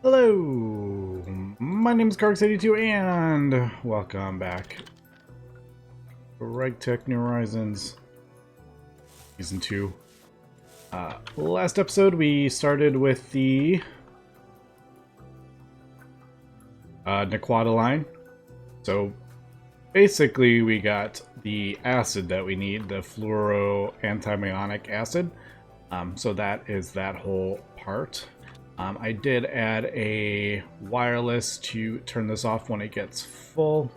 Hello, my name is GregTech and welcome back to GregTech New Horizons Season 2. Last episode we started with the Nequata line. So basically we got the acid that we need, the fluoroantimionic acid. So that is that whole part. I did add a wireless to turn this off when it gets full,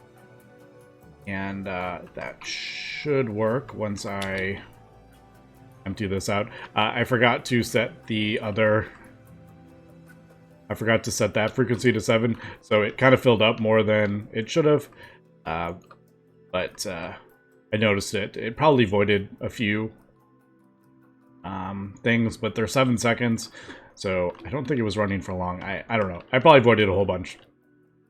and that should work once I empty this out. I forgot to set that frequency to 7, so it kind of filled up more than it should have, but I noticed it probably voided a few things, but they're 7 seconds. So I don't think it was running for long. I don't know. I probably voided a whole bunch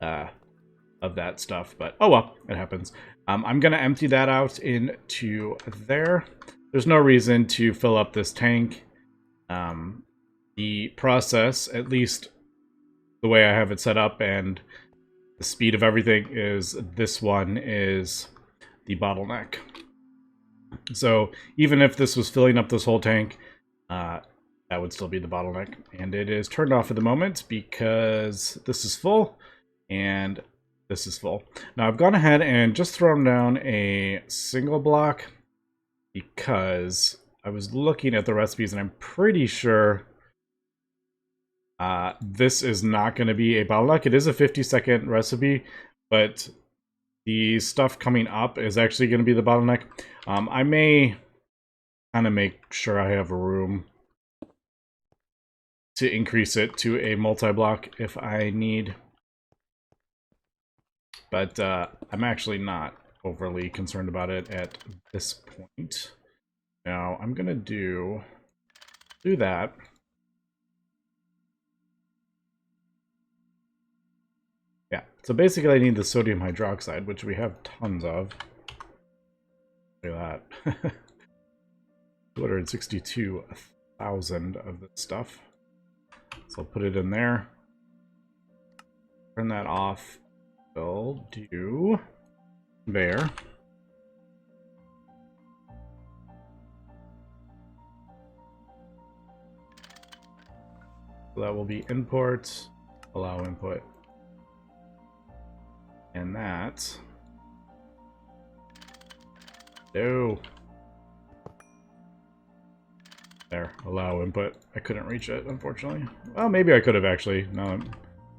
of that stuff, but oh well, it happens. I'm going to empty that out into there. There's no reason to fill up this tank. The process, at least the way I have it set up and the speed of everything, is this one is the bottleneck. So even if this was filling up this whole tank, that would still be the bottleneck, and it is turned off at the moment because this is full and this is full. Now I've gone ahead and just thrown down a single block because I was looking at the recipes and I'm pretty sure this is not going to be a bottleneck. It is a 50-second recipe, but the stuff coming up is actually going to be the bottleneck. I may kind of make sure I have room to increase it to a multi-block if I need. But I'm actually not overly concerned about it at this point. Now I'm gonna do that. Yeah, so basically I need the sodium hydroxide, which we have tons of. Look at that. 262,000 of this stuff. So I'll put it in there. Turn that off. We'll do there. So that will be import, allow input. And that. No. There, allow input. I couldn't reach it, unfortunately. Well, maybe I could have actually. No,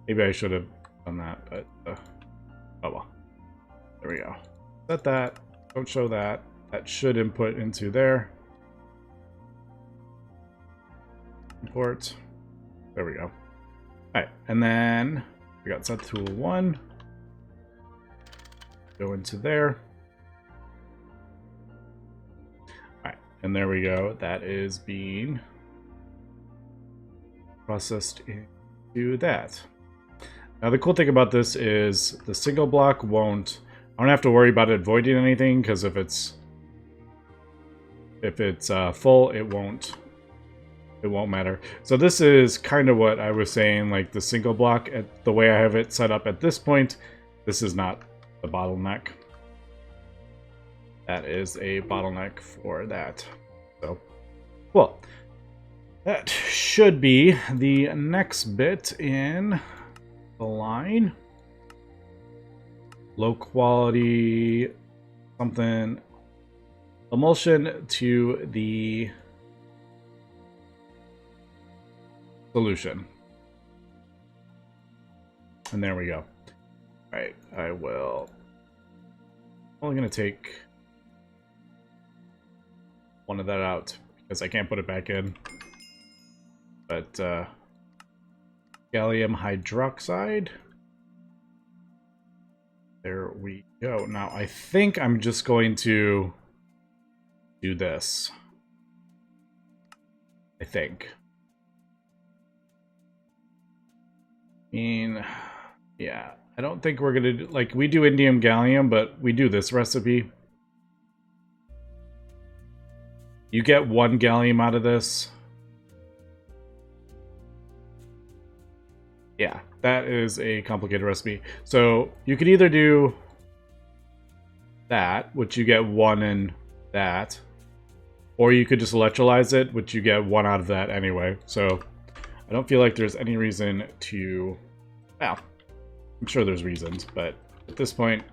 maybe I should have done that, but oh well. There we go. Set that. Don't show that. That should input into there. Import. There we go. Alright, and then we got set tool 1. Go into there. And there we go. That is being processed into that. Now the cool thing about this is the single block won't. I don't have to worry about it voiding anything, because if it's full, it won't matter. So this is kind of what I was saying. Like the single block, at the way I have it set up at this point, this is not the bottleneck. That is a bottleneck for that. So, well, that should be the next bit in the line. Low quality something emulsion to the solution. And there we go. All right, I will. I'm only going to take one of that out because I can't put it back in. But gallium hydroxide. There we go. Now I think I'm just going to do this. I think. Yeah, I don't think we're gonna do, like, we do indium gallium, but we do this recipe. You get 1 gallium out of this. Yeah, that is a complicated recipe. So you could either do that, which you get 1 in that, or you could just electrolyze it, which you get 1 out of that anyway. So I don't feel like there's any reason to... Well, I'm sure there's reasons, but at this point,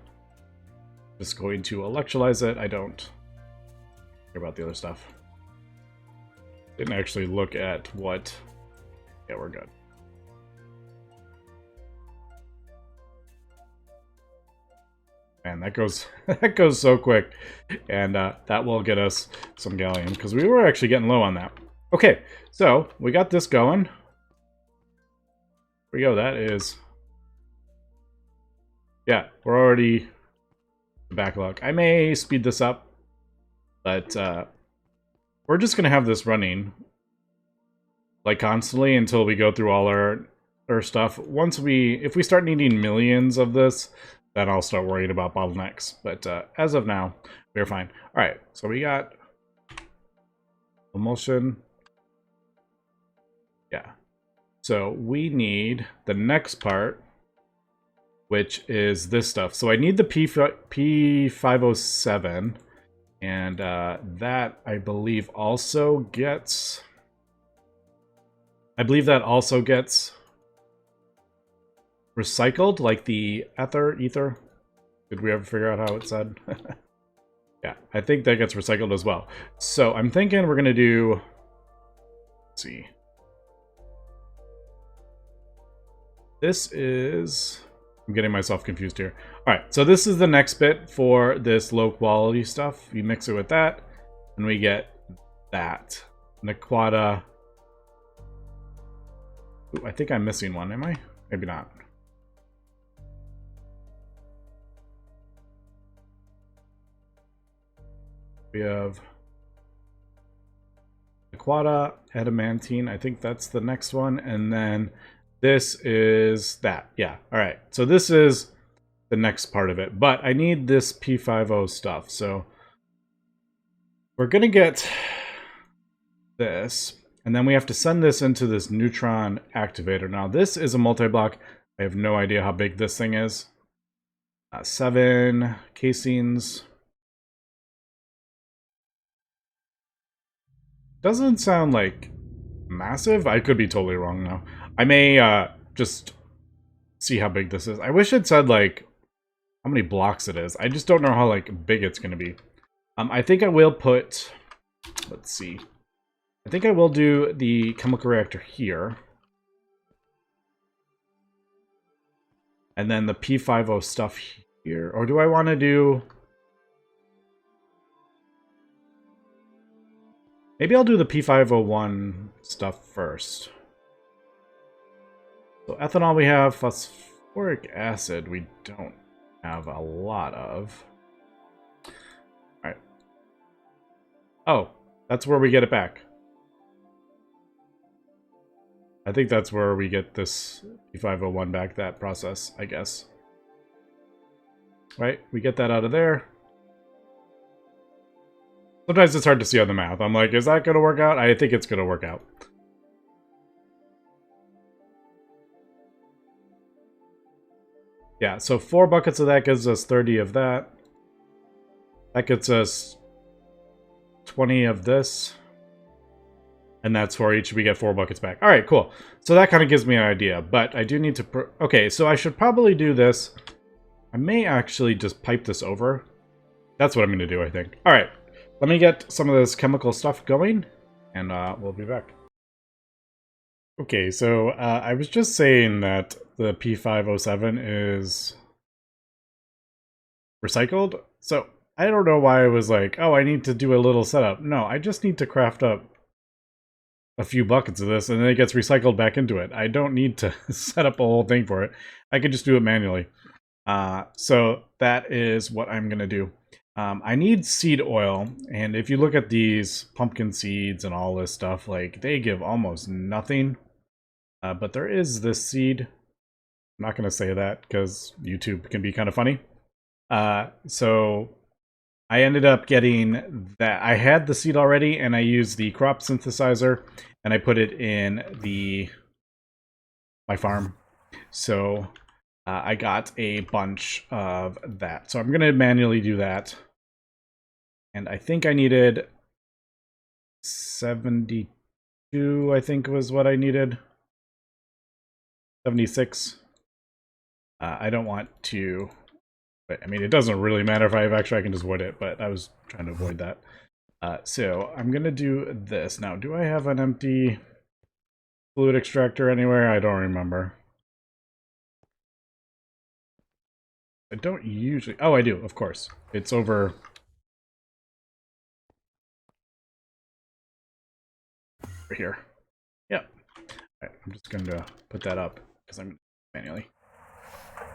just going to electrolyze it. I don't care about the other stuff. Didn't actually look at what... Yeah, we're good. Man, that goes that goes so quick, and that will get us some gallium because we were actually getting low on that. Okay, so we got this going. Here we go. That is, yeah, we're already backlog. I may speed this up, but we're just gonna have this running like constantly until we go through all our stuff. If we start needing millions of this, then I'll start worrying about bottlenecks. But as of now, we're fine. All right, so we got emulsion. Yeah. So we need the next part, which is this stuff. So I need the P507, and that I believe also gets... recycled, like the ether. Did we ever figure out how it said? Yeah, I think that gets recycled as well. So I'm thinking we're gonna do... Let's see. This is... I'm getting myself confused here. Alright, so this is the next bit for this low quality stuff. You mix it with that, and we get that. Nequata. Ooh, I think I'm missing one, am I? Maybe not. We have Aquata, adamantine. I think that's the next one. And then this is that. Yeah. All right. So this is the next part of it. But I need this P50 stuff. So we're going to get this. And then we have to send this into this Neutron Activator. Now, this is a multi-block. I have no idea how big this thing is. 7 casings. Doesn't sound like massive. I could be totally wrong now. I may just see how big this is. I wish it said like how many blocks it is. I just don't know how like big it's gonna be. I think I will put, let's see. I think I will do the chemical reactor here. And then the P50 stuff here. Or do I want to do... Maybe I'll do the P501 stuff first. So ethanol we have, phosphoric acid we don't have a lot of. Alright. Oh, that's where we get it back. I think that's where we get this P501 back, that process, I guess. Right, we get that out of there. Sometimes it's hard to see on the math. I'm like, is that going to work out? I think it's going to work out. Yeah, so 4 buckets of that gives us 30 of that. That gets us 20 of this. And that's for each. We get 4 buckets back. All right, cool. So that kind of gives me an idea. But I do need to... Okay, so I should probably do this. I may actually just pipe this over. That's what I'm going to do, I think. All right. Let me get some of this chemical stuff going, and we'll be back. Okay, so I was just saying that the P507 is recycled. So I don't know why I was like, oh, I need to do a little setup. No, I just need to craft up a few buckets of this, and then it gets recycled back into it. I don't need to set up a whole thing for it. I can just do it manually. So that is what I'm going to do. I need seed oil, and if you look at these pumpkin seeds and all this stuff, like, they give almost nothing. But there is this seed. I'm not going to say that because YouTube can be kind of funny. So I ended up getting that. I had the seed already, and I used the crop synthesizer, and I put it in my farm. So I got a bunch of that. So I'm going to manually do that. And I think I needed 72, I think was what I needed. 76. I don't want to... But, I mean, it doesn't really matter if I have extra. I can just void it, but I was trying to avoid that. So I'm going to do this. Now, do I have an empty fluid extractor anywhere? I don't remember. I don't usually... Oh, I do, of course. It's over... here. Yep. Right, I'm just going to put that up because I'm manually.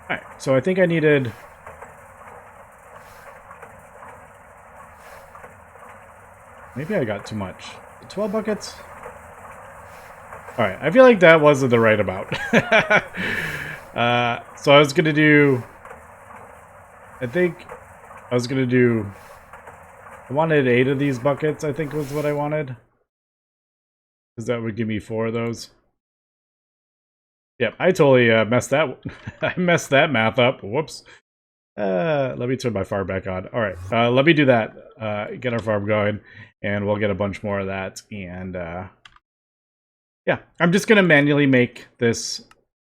Alright, so I think I needed... Maybe I got too much. 12 buckets? Alright, I feel like that wasn't the right amount. So I was going to do... I think I was going to do... I wanted 8 of these buckets, I think was what I wanted. Because that would give me 4 of those. Yep, I totally messed that... I messed that math up. Whoops. Let me turn my farm back on. Alright, let me do that. Get our farm going. And we'll get a bunch more of that. And yeah, I'm just going to manually make this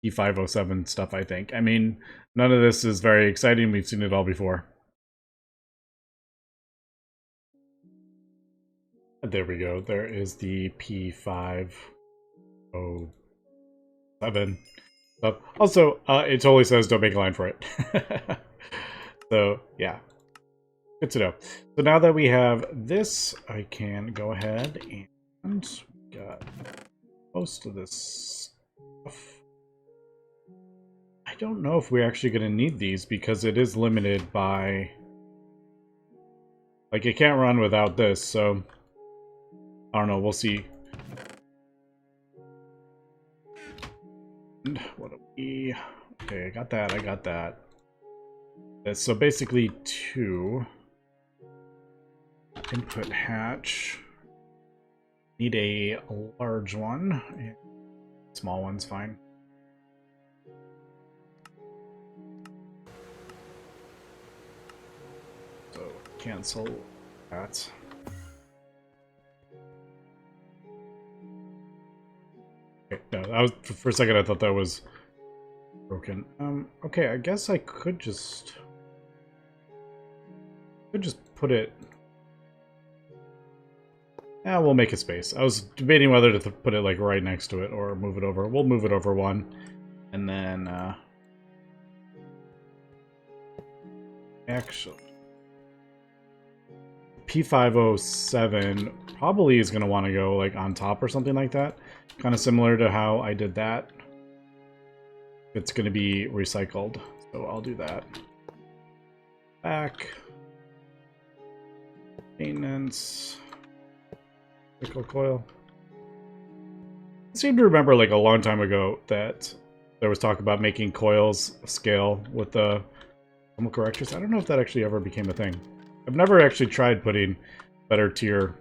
E507 stuff, I think. I mean, none of this is very exciting. We've seen it all before. There we go. There is the P507. Also, it totally says don't make a line for it. So, yeah. Good to know. So now that we have this, I can go ahead and got most of this stuff. I don't know if we're actually going to need these because it is limited by... Like, it can't run without this, so... I don't know, we'll see. What do we... Okay, I got that. So basically 2... Input hatch. Need a large one. Small one's fine. So cancel that. Okay, no, that was, for a second I thought that was broken. Okay, I guess I could just put it... Yeah, we'll make a space. I was debating whether to put it like right next to it or move it over. We'll move it over 1. And then, actually, P507 probably is going to want to go like on top or something like that. Kind of similar to how I did that. It's going to be recycled. So I'll do that. Back. Maintenance. Nickel coil. I seem to remember like a long time ago that there was talk about making coils scale with the chemical reactors. I don't know if that actually ever became a thing. I've never actually tried putting better tier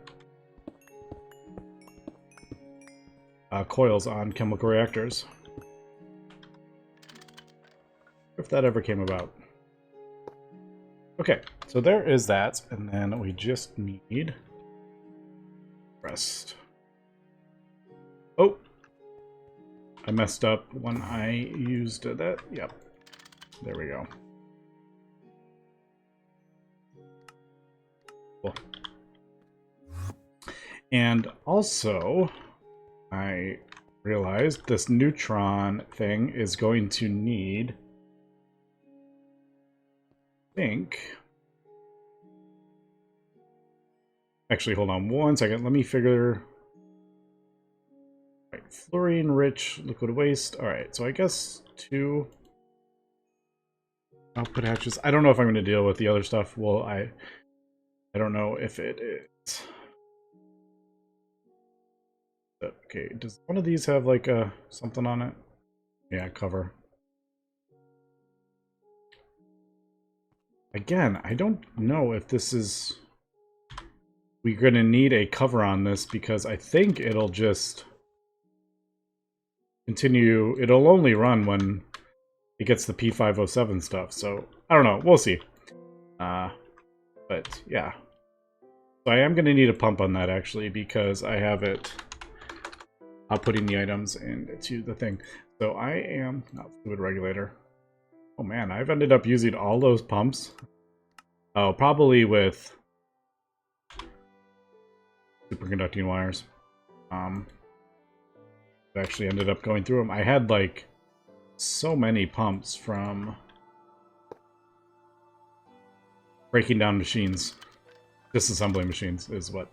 coils on chemical reactors. If that ever came about. Okay, so there is that, and then we just need rest. Oh, I messed up when I used that. Yep, there we go. Cool. And also, I realized this neutron thing is going to need, I think... Actually, hold on 1 second. Let me figure... Right, fluorine-rich liquid waste. Alright, so I guess 2 output hatches. I don't know if I'm going to deal with the other stuff. Well, I don't know if it is... Okay, does one of these have like a something on it? Yeah, cover. Again, I don't know if this is... We're going to need a cover on this because I think it'll just... continue. It'll only run when it gets the P507 stuff. So I don't know. We'll see. But yeah. So I am going to need a pump on that actually because I have it putting the items into the thing. So I am not fluid regulator. Oh man, I've ended up using all those pumps. Oh, probably with superconducting wires. I actually ended up going through them. I had like so many pumps from breaking down machines. Disassembly machines is what.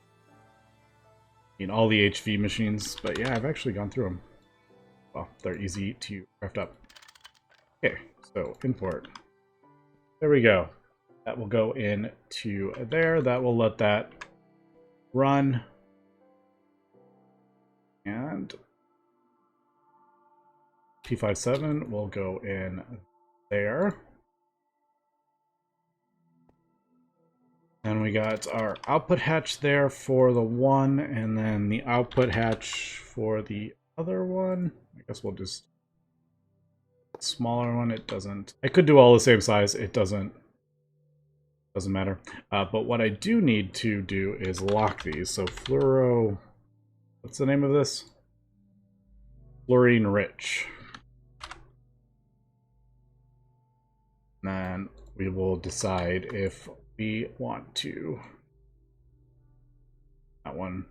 I mean, all the HV machines. But yeah, I've actually gone through them. Well, they're easy to craft up. Okay, so import. There we go. That will go into there. That will let that run. And P57 will go in there. And we got our output hatch there for the one, and then the output hatch for the other one. I guess we'll just smaller one. It doesn't. I could do all the same size. It doesn't matter. But what I do need to do is lock these. So fluoro. What's the name of this? Fluorine rich. And we will decide if we want to. That one.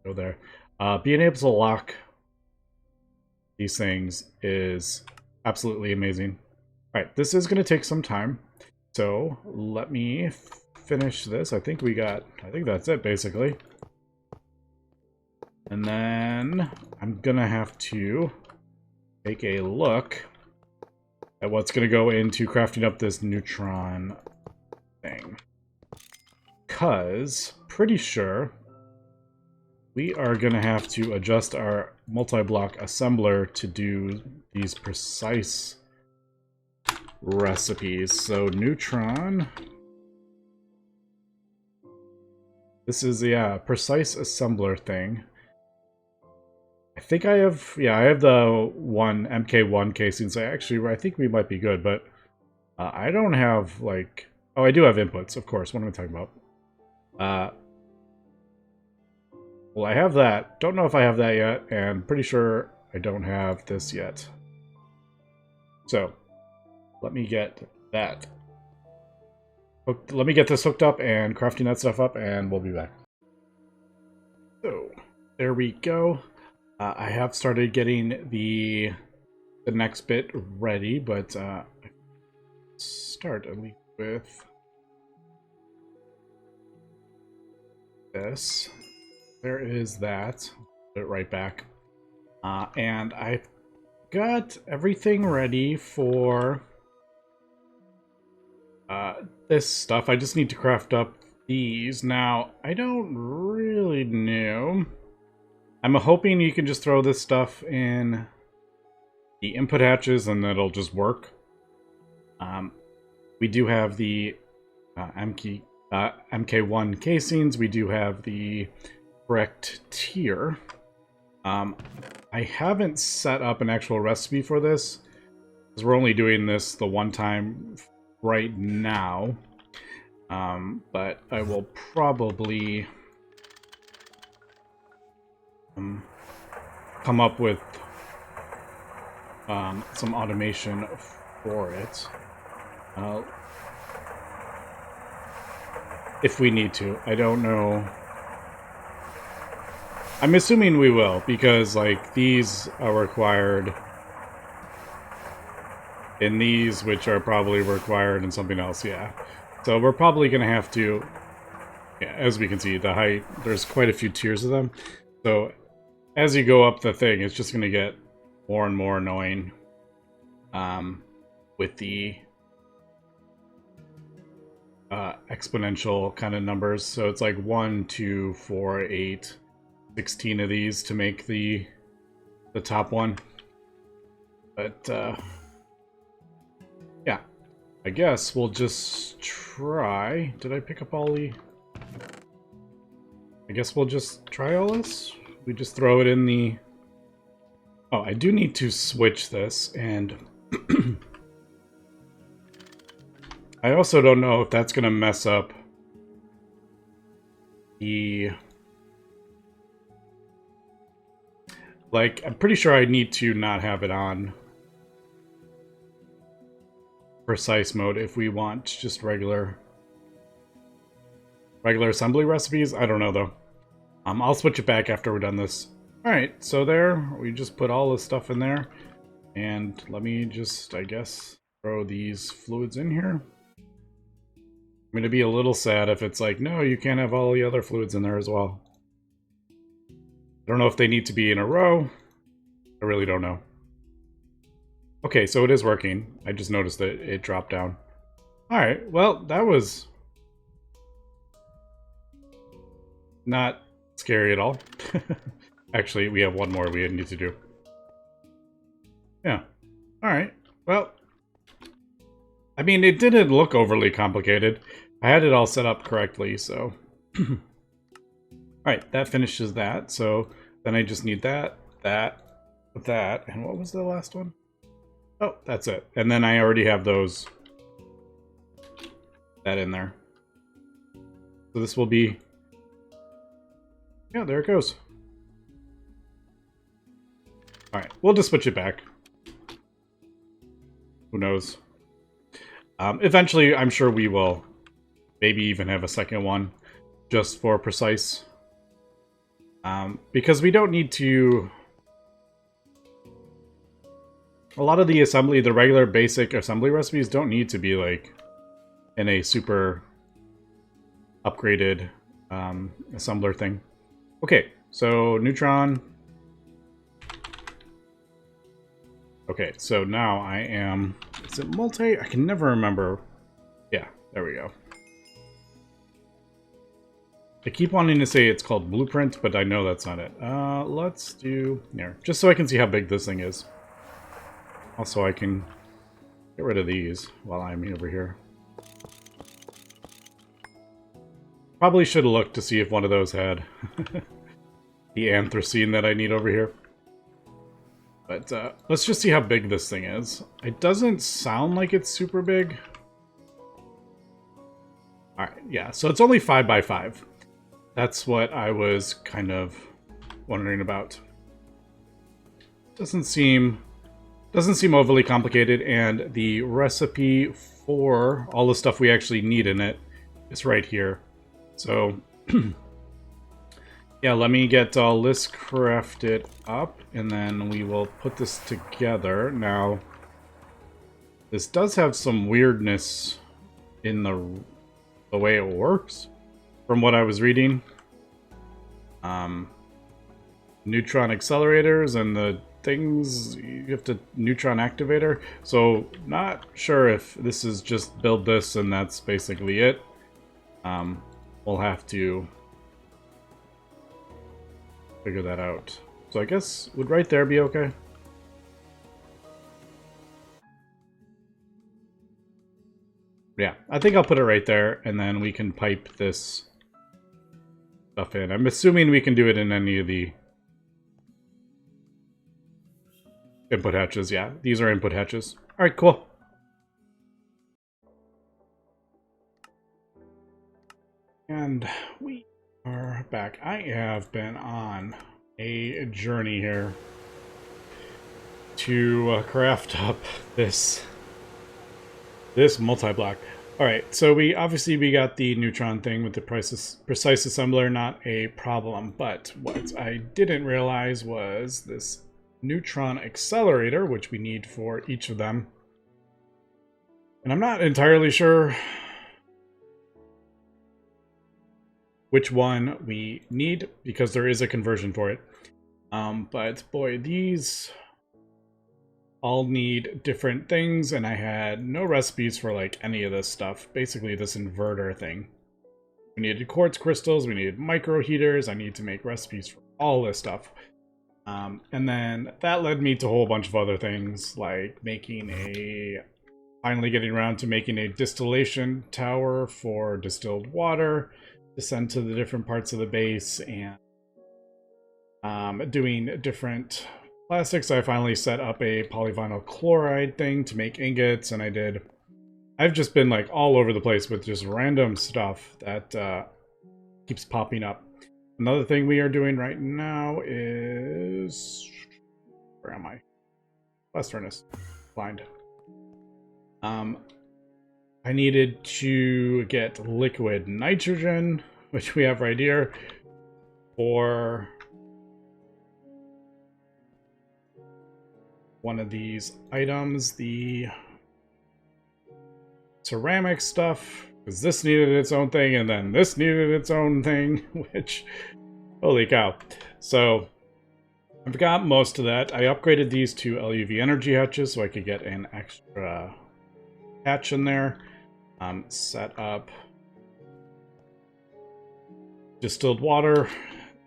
Go there. Being able to lock these things is absolutely amazing. Alright, this is going to take some time. So let me finish this. I think that's it basically. And then I'm going to have to take a look at what's going to go into crafting up this neutron thing. Because pretty sure we are going to have to adjust our multi-block assembler to do these precise recipes. So neutron. This is the precise assembler thing. I think I have the one MK1 casing, so I think we might be good, but I don't have like, oh, I do have inputs, of course. What am I talking about? Well, I have that. Don't know if I have that yet, and pretty sure I don't have this yet. So let me get that. Let me get this hooked up and crafting that stuff up, and we'll be back. So there we go. I have started getting the next bit ready, but start at least with this. There is that. Put it right back. And I've got everything ready for this stuff. I just need to craft up these. Now, I don't really know. I'm hoping you can just throw this stuff in the input hatches and it'll just work. We do have the MK1 casings. We do have the correct tier. I haven't set up an actual recipe for this because we're only doing this the one time right now. But I will probably come up with some automation for it if we need to. I don't know. I'm assuming we will, because like these are required in these, which are probably required in something else. Yeah, so we're probably gonna have to, yeah, as we can see, the height, there's quite a few tiers of them, so as you go up the thing, it's just going to get more and more annoying with the exponential kind of numbers. So it's like 1, 2, 4, 8, 16 of these to make the top one. But yeah, I guess we'll just try. Did I pick up all the... I guess we'll just try all this. We just throw it in the... Oh, I do need to switch this, and I also don't know if that's going to mess up the... Like, I'm pretty sure I need to not have it on precise mode if we want just regular assembly recipes. I don't know, though. I'll switch it back after we're done this. Alright, so there, we just put all this stuff in there. And let me just, I guess, throw these fluids in here. I'm going to be a little sad if it's like, no, you can't have all the other fluids in there as well. I don't know if they need to be in a row. I really don't know. Okay, so it is working. I just noticed that it dropped down. Alright, well, that was not scary at all. Actually, we have one more we need to do. Yeah. Alright, well, I mean, it didn't look overly complicated. I had it all set up correctly, so... Alright, that finishes that, so then I just need that, and what was the last one? Oh, that's it. And then I already have that in there. So this will be... Yeah, there it goes. Alright, we'll just switch it back. Who knows? Eventually, I'm sure we will maybe even have a second one just for precise. Because we don't need to... A lot of the assembly, the regular basic assembly recipes don't need to be like in a super upgraded assembler thing. Okay, so Neutron. Okay, so now I am... Is it multi? I can never remember. Yeah, there we go. I keep wanting to say it's called Blueprint, but I know that's not it. Let's do... Here, just so I can see how big this thing is. Also, I can get rid of these while I'm over here. Probably should have looked to see if one of those had the anthracene that I need over here. But let's just see how big this thing is. It doesn't sound like it's super big. Alright, yeah, so it's only 5 by 5. That's what I was kind of wondering about. Doesn't seem overly complicated, and the recipe for all the stuff we actually need in it is right here. So, yeah, let me get all this crafted up, and then we will put this together. Now, this does have some weirdness in the way it works, from what I was reading. Neutron accelerators and the things, you have to Neutron Activator. So, not sure if this is just build this and that's basically it. We'll have to figure that out. So I guess, would right there be okay? Yeah, I think I'll put it right there, and then we can pipe this stuff in. I'm assuming we can do it in any of the input hatches. Yeah, these are input hatches. Alright, cool. And we are back. I have been on a journey here to craft up this multi-block. Alright, so we got the Neutron thing with the precise assembler, not a problem, but what I didn't realize was this Neutron Accelerator, which we need for each of them. And I'm not entirely sure which one we need, because there is a conversion for it. But boy, these all need different things, and I had no recipes for like any of this stuff. Basically this inverter thing. We needed quartz crystals, we needed micro heaters, I need to make recipes for all this stuff. And then that led me to a whole bunch of other things, like finally getting around to making a distillation tower for distilled water to send to the different parts of the base, and doing different plastics, I finally set up a polyvinyl chloride thing to make ingots, and I've just been like all over the place with just random stuff that keeps popping up. Another thing we are doing right now is, where am I? Blast furnace. Blind. I needed to get liquid nitrogen, which we have right here, for one of these items, the ceramic stuff, because this needed its own thing, and then this needed its own thing, which, holy cow. So, I've got most of that. I upgraded these to LUV energy hatches so I could get an extra hatch in there. Set up distilled water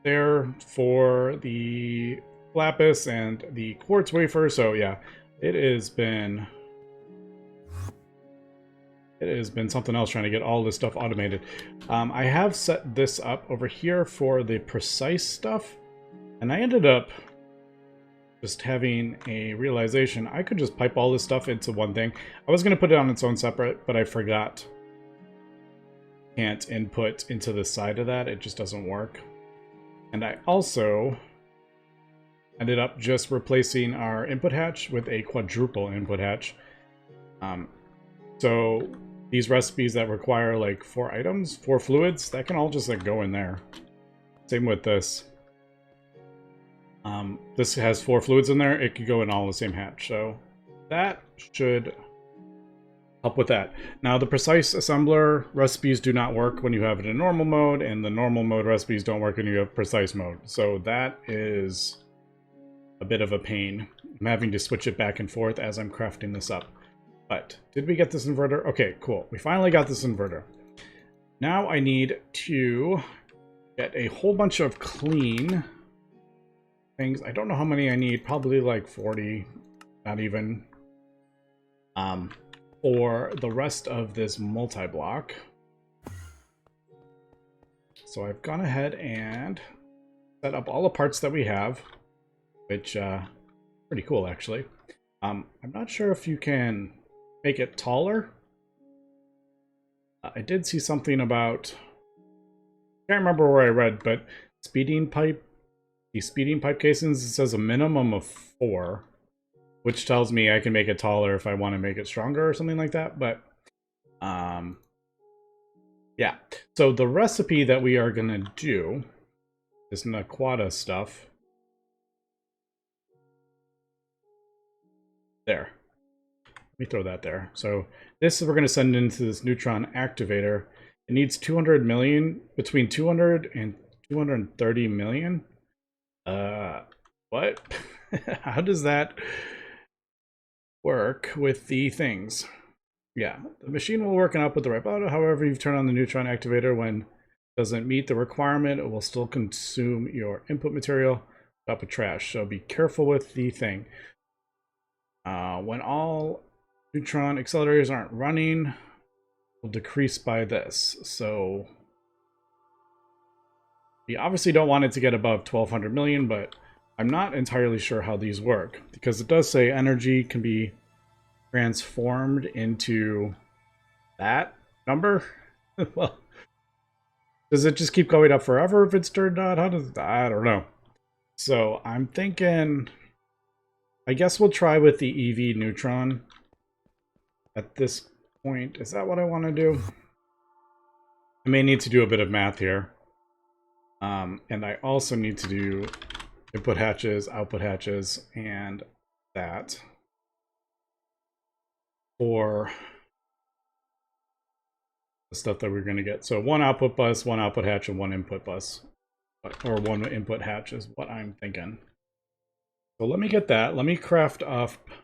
there for the lapis and the quartz wafer. So yeah, it has been something else trying to get all this stuff automated. I have set this up over here for the precise stuff, and I ended up just having a realization I could just pipe all this stuff into one thing. I was going to put it on its own separate, but I forgot. Can't input into the side of that. It just doesn't work. And I also ended up just replacing our input hatch with a quadruple input hatch. So these recipes that require like 4 items, 4 fluids, that can all just like go in there. Same with this. This has 4 fluids in there. It could go in all the same hatch. So that should help with that. Now, the precise assembler recipes do not work when you have it in normal mode, and the normal mode recipes don't work when you have precise mode. So that is a bit of a pain. I'm having to switch it back and forth as I'm crafting this up. But did we get this inverter? Okay, cool. We finally got this inverter. Now I need to get a whole bunch of clean things. I don't know how many I need. Probably like 40, not even. For the rest of this multi-block. So I've gone ahead and set up all the parts that we have, which pretty cool actually. I'm not sure if you can make it taller. I did see something about, I can't remember where I read, but these speeding pipe casings, it says a minimum of 4. Which tells me I can make it taller if I want to make it stronger or something like that. But, yeah. So the recipe that we are going to do is Naquata stuff. There. Let me throw that there. So this we're going to send into this Neutron Activator. It needs 200 million, between 200 and 230 million. What? How does that work with the things? Yeah, the machine will work up with the right bottle. However, you've turned on the Neutron Activator when it doesn't meet the requirement, it will still consume your input material. Up with trash, so be careful with the thing. When all neutron accelerators aren't running, will decrease by this. So we obviously don't want it to get above 1200 million, but I'm not entirely sure how these work, because it does say energy can be transformed into that number. Well, does it just keep going up forever if it's turned on? How does, I don't know. So I'm thinking, I guess we'll try with the EV neutron at this point. Is that what I want to do? I may need to do a bit of math here. And I also need to do input hatches, output hatches, and that for the stuff that we're going to get. So 1 output bus, 1 output hatch, and 1 input bus. Or 1 input hatch is what I'm thinking. So let me get that. Let me craft up. Is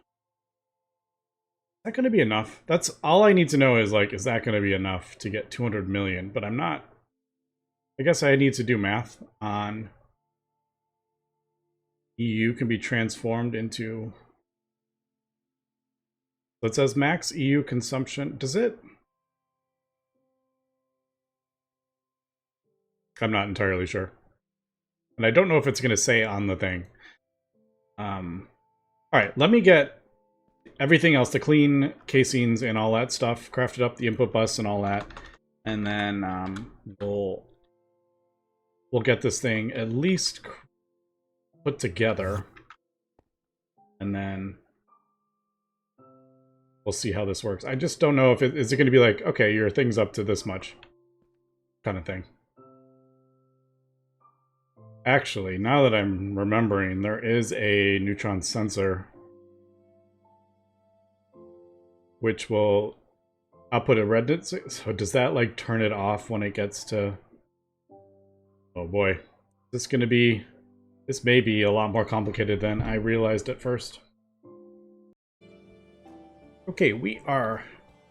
that going to be enough? That's all I need to know is, like, is that going to be enough to get 200 million? But I'm not. I guess I need to do math on EU can be transformed into. So it says max EU consumption. Does it? I'm not entirely sure. And I don't know if it's going to say on the thing. All right, let me get everything else, the clean casings and all that stuff, crafted up, the input bus and all that, and then we'll get this thing at least put together, and then we'll see how this works. I just don't know if is it going to be like, okay, your thing's up to this much kind of thing. Actually, now that I'm remembering, there is a neutron sensor which will output a red. So does that like turn it off when it gets to... Oh boy. This going to be... This may be a lot more complicated than I realized at first. Okay, we are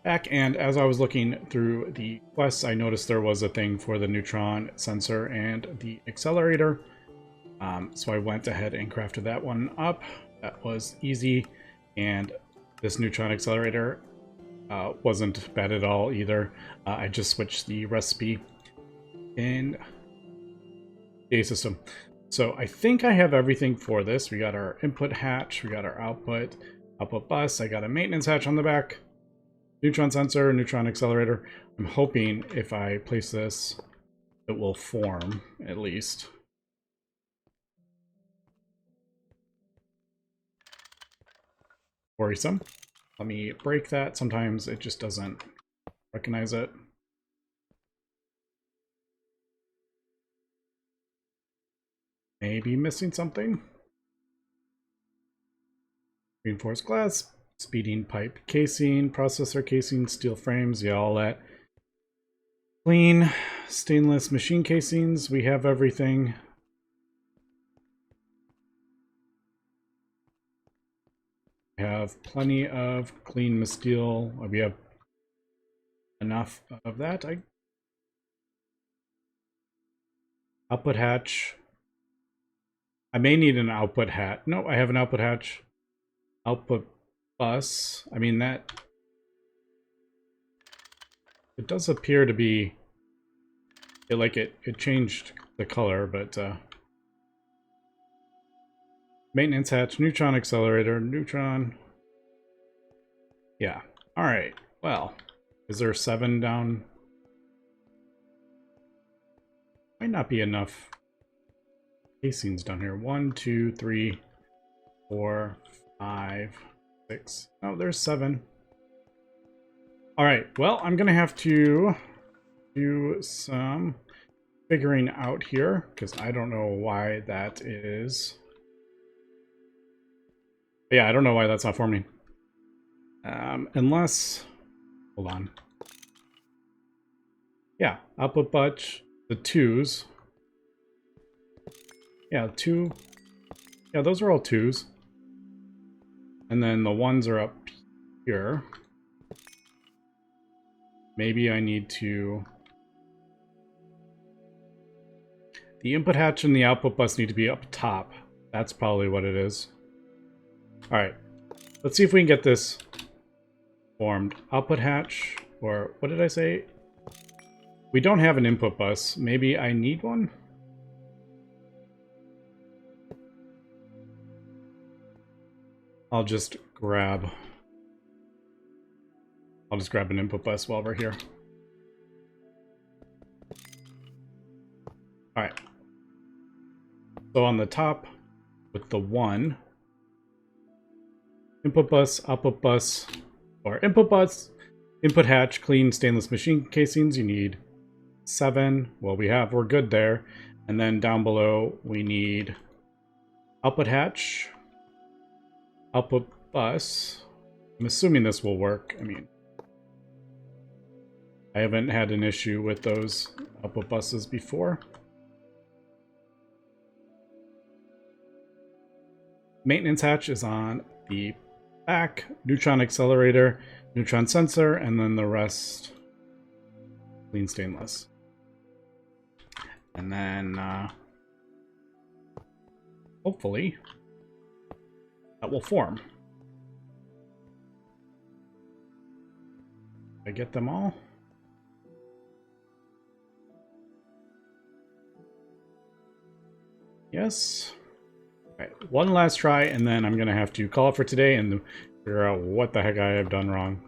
back, and as I was looking through the quests, I noticed there was a thing for the neutron sensor and the accelerator. So I went ahead and crafted that one up. That was easy, and this neutron accelerator wasn't bad at all either. I just switched the recipe in the system. So I think I have everything for this. We got our input hatch, we got our output bus, I got a maintenance hatch on the back, neutron sensor, neutron accelerator. I'm hoping if I place this, it will form at least. Worrisome. Let me break that. Sometimes it just doesn't recognize it. Maybe missing something. Reinforced glass, speeding pipe casing, processor casing, steel frames, yeah, all that. Clean stainless machine casings, we have everything. We have plenty of clean steel. We have enough of that. Output hatch. I may need an output hatch. No, I have an output hatch. Output bus. I mean, that... It does appear to be... It changed the color, but... Maintenance hatch, neutron accelerator, neutron... Yeah. Alright. Well, is there 7 down? Might not be enough casings down here. 1, 2, 3, 4, 5, 6. Oh, there's 7. Alright, well, I'm gonna have to do some figuring out here, because I don't know why that is. Yeah, I don't know why that's not forming. Unless... Hold on. Yeah, output butch, the 2s. Yeah, 2. Yeah, those are all 2s. And then the 1s are up here. Maybe I need to... The input hatch and the output bus need to be up top. That's probably what it is. Alright. Let's see if we can get this formed. Output hatch, or what did I say? We don't have an input bus. Maybe I need one? I'll just grab an input bus while we're here. Alright. So on the top, with the 1, input bus, output bus, or input bus, input hatch, clean stainless machine casings, you need 7. Well, we're good there. And then down below, we need output hatch, output bus. I'm assuming this will work. I mean, I haven't had an issue with those output buses before. Maintenance hatch is on the back, neutron accelerator, neutron sensor, and then the rest clean stainless. And then hopefully that will form. Did I get them all? Yes. All right, one last try, and then I'm going to have to call it for today and figure out what the heck I have done wrong.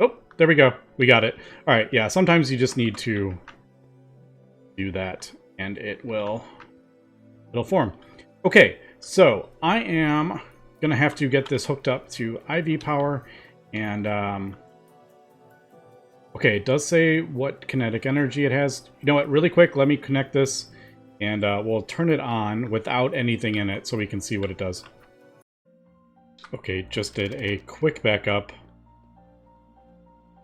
Oh, there we go. We got it. All right, yeah, sometimes you just need to do that, and it'll form. Okay, so I am going to have to get this hooked up to IV power, and okay, it does say what kinetic energy it has. You know what, really quick, let me connect this, and we'll turn it on without anything in it so we can see what it does. Okay, just did a quick backup,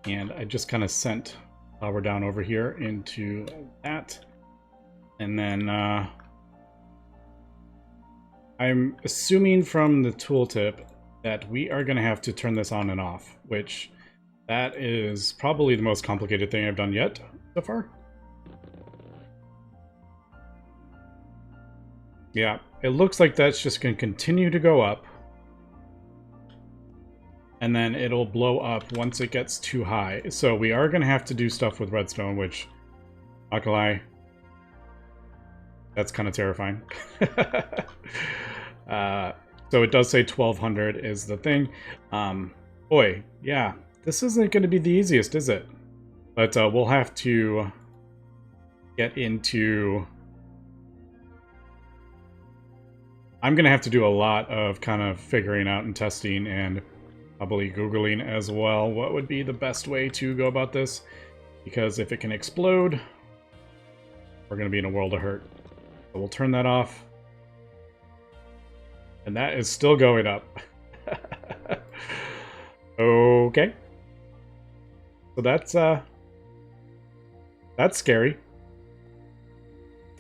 and I just kind of sent power down over here into that, and then I'm assuming from the tooltip that we are going to have to turn this on and off, which that is probably the most complicated thing I've done yet so far. Yeah, it looks like that's just going to continue to go up, and then it'll blow up once it gets too high. So we are going to have to do stuff with redstone, which, not gonna lie, that's kind of terrifying. So it does say 1200 is the thing. Boy, yeah, this isn't going to be the easiest, is it? But we'll have to get into... I'm going to have to do a lot of kind of figuring out and testing, and probably Googling as well what would be the best way to go about this. Because if it can explode, we're going to be in a world of hurt. So we'll turn that off. And that is still going up. Okay. So that's scary.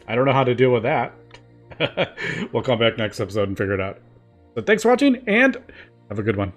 I don't know how to deal with that. We'll come back next episode and figure it out. So thanks for watching, and have a good one.